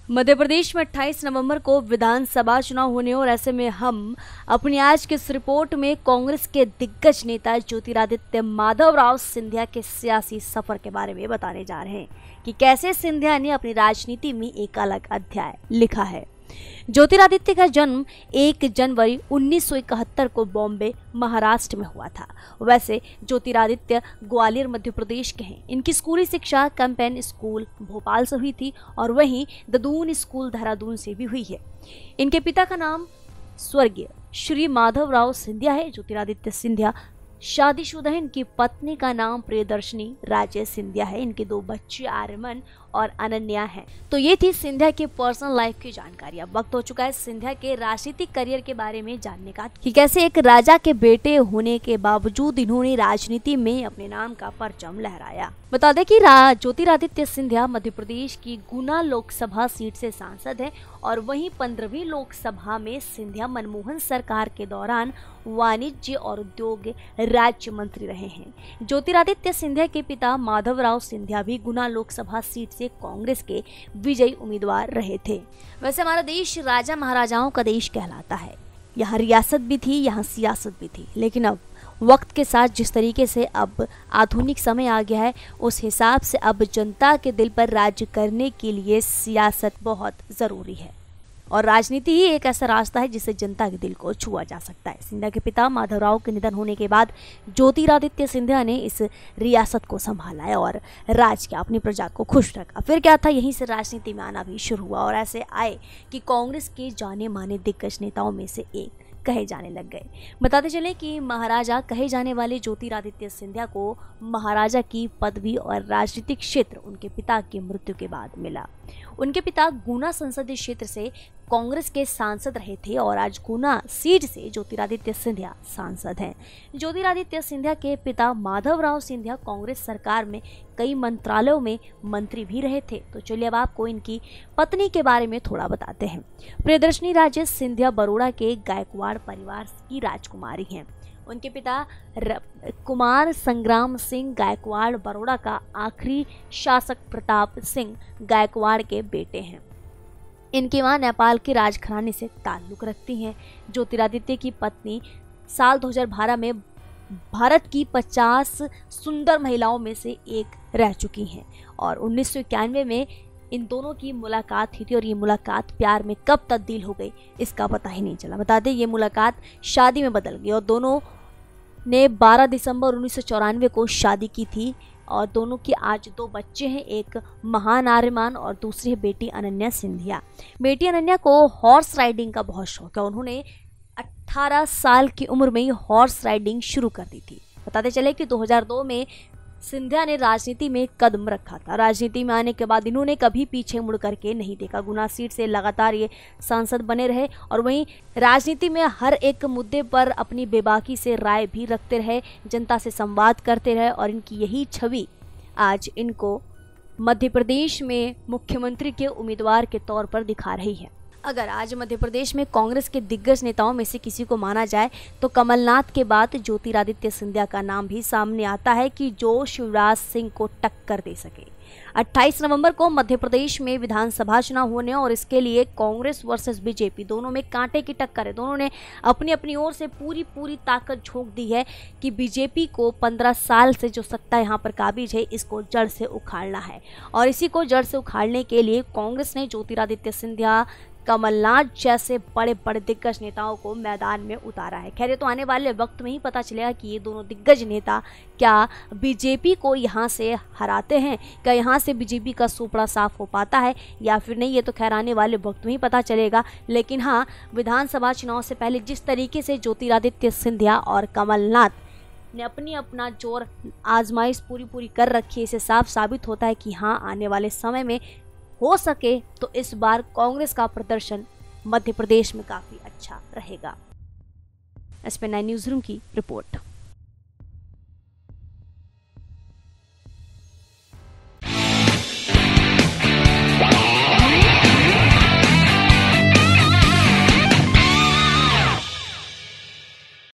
मध्य प्रदेश में 28 नवंबर को विधानसभा चुनाव होने और ऐसे में हम अपनी आज की इस रिपोर्ट में कांग्रेस के दिग्गज नेता ज्योतिरादित्य माधवराव सिंधिया के सियासी सफर के बारे में बताने जा रहे हैं कि कैसे सिंधिया ने अपनी राजनीति में एक अलग अध्याय लिखा है। ज्योतिरादित्य का जन्म 1 जनवरी 1971 को बॉम्बे महाराष्ट्र में हुआ था। वैसे ज्योतिरादित्य ग्वालियर मध्य प्रदेश के हैं। इनकी स्कूली शिक्षा कैंपेन स्कूल भोपाल से हुई थी और वहीं ददून स्कूल देहरादून से भी हुई है। इनके पिता का नाम स्वर्गीय श्री माधवराव सिंधिया है। ज्योतिरादित्य सिंधिया शादीशुदा है। इनकी पत्नी का नाम प्रियदर्शनी राजेश सिंधिया है। इनके 2 बच्चे आर्यमन और अनन्या हैं। तो ये थी सिंधिया की पर्सनल लाइफ की जानकारी। अब वक्त हो चुका है सिंधिया के राजनीतिक करियर के बारे में जानने का कि कैसे एक राजा के बेटे होने के बावजूद इन्होंने राजनीति में अपने नाम का परचम लहराया। बता दें कि ज्योतिरादित्य सिंधिया मध्य प्रदेश की गुना लोकसभा सीट से सांसद है और वहीं 15वीं लोकसभा में सिंधिया मनमोहन सरकार के दौरान वाणिज्य और उद्योग राज्य मंत्री रहे हैं। ज्योतिरादित्य सिंधिया के पिता माधवराव सिंधिया भी गुना लोकसभा सीट से कांग्रेस के विजयी उम्मीदवार रहे थे। वैसे हमारा देश राजा महाराजाओं का देश कहलाता है। यहाँ रियासत भी थी, यहाँ सियासत भी थी, लेकिन अब वक्त के साथ जिस तरीके से अब आधुनिक समय आ गया है उस हिसाब से अब जनता के दिल पर राज्य करने के लिए सियासत बहुत ज़रूरी है और राजनीति ही एक ऐसा रास्ता है जिससे जनता के दिल को छुआ जा सकता है। सिंधिया के पिता माधवराव के निधन होने के बाद ज्योतिरादित्य सिंधिया ने इस रियासत को संभाला है और राज किया, अपनी प्रजा को खुश रखा। फिर क्या था, यहीं से राजनीति में आना भी शुरू हुआ और ऐसे आए कि कांग्रेस के जाने माने दिग्गज नेताओं में से एक कहे जाने लग गए। बताते चले कि महाराजा कहे जाने वाले ज्योतिरादित्य सिंधिया को महाराजा की पदवी और राजनीतिक क्षेत्र उनके पिता की मृत्यु के बाद मिला। उनके पिता गुना संसदीय क्षेत्र से कांग्रेस के सांसद रहे थे और आज गुना सीट से ज्योतिरादित्य सिंधिया सांसद हैं। ज्योतिरादित्य सिंधिया के पिता माधवराव सिंधिया कांग्रेस सरकार में कई मंत्रालयों में मंत्री भी रहे थे। तो चलिए अब आपको इनकी पत्नी के बारे में थोड़ा बताते हैं। प्रियदर्शनी राजेश सिंधिया बरोड़ा के गायकवाड़ परिवार की राजकुमारी हैं। उनके पिता कुमार संग्राम सिंह गायकवाड़ बरोड़ा का आखिरी शासक प्रताप सिंह गायकवाड़ के बेटे हैं। इनकी मां नेपाल के राजघराने से ताल्लुक रखती हैं। ज्योतिरादित्य की पत्नी साल 2012 में भारत की 50 सुंदर महिलाओं में से एक रह चुकी हैं और 1991 में इन दोनों की मुलाकात हुई थी और ये मुलाकात प्यार में कब तब्दील हो गई इसका पता ही नहीं चला। बता दें ये मुलाकात शादी में बदल गई और दोनों ने 12 दिसंबर 1994 को शादी की थी और दोनों की आज 2 बच्चे हैं, एक महान आर्यमान और दूसरी है बेटी अनन्या सिंधिया। बेटी अनन्या को हॉर्स राइडिंग का बहुत शौक है। उन्होंने 18 साल की उम्र में ही हॉर्स राइडिंग शुरू कर दी थी। बताते चले कि 2002 में सिंधिया ने राजनीति में कदम रखा था। राजनीति में आने के बाद इन्होंने कभी पीछे मुड़ करके नहीं देखा। गुना सीट से लगातार ये सांसद बने रहे और वहीं राजनीति में हर एक मुद्दे पर अपनी बेबाकी से राय भी रखते रहे, जनता से संवाद करते रहे और इनकी यही छवि आज इनको मध्य प्रदेश में मुख्यमंत्री के उम्मीदवार के तौर पर दिखा रही है। अगर आज मध्य प्रदेश में कांग्रेस के दिग्गज नेताओं में से किसी को माना जाए तो कमलनाथ के बाद ज्योतिरादित्य सिंधिया का नाम भी सामने आता है कि जो शिवराज सिंह को टक्कर दे सके। 28 नवंबर को मध्य प्रदेश में विधानसभा चुनाव होने और इसके लिए कांग्रेस वर्सेस बीजेपी दोनों में कांटे की टक्कर है। दोनों ने अपनी अपनी ओर से पूरी ताकत झोंक दी है कि बीजेपी को 15 साल से जो सत्ता यहाँ पर काबिज है इसको जड़ से उखाड़ना है और इसी को जड़ से उखाड़ने के लिए कांग्रेस ने ज्योतिरादित्य सिंधिया कमलनाथ जैसे बड़े बड़े दिग्गज नेताओं को मैदान में उतारा है। खैर तो आने वाले वक्त में ही पता चलेगा कि ये दोनों दिग्गज नेता क्या बीजेपी को यहाँ से हराते हैं, क्या यहाँ से बीजेपी का सुपड़ा साफ हो पाता है या फिर नहीं, ये तो खैर आने वाले वक्त में ही पता चलेगा। लेकिन हाँ, विधानसभा चुनाव से पहले जिस तरीके से ज्योतिरादित्य सिंधिया और कमलनाथ ने अपना जोर आजमाइश पूरी कर रखी है, इससे साफ साबित होता है कि हाँ आने वाले समय में हो सके तो इस बार कांग्रेस का प्रदर्शन मध्य प्रदेश में काफी अच्छा रहेगा। SP9 न्यूज़ रूम की रिपोर्ट।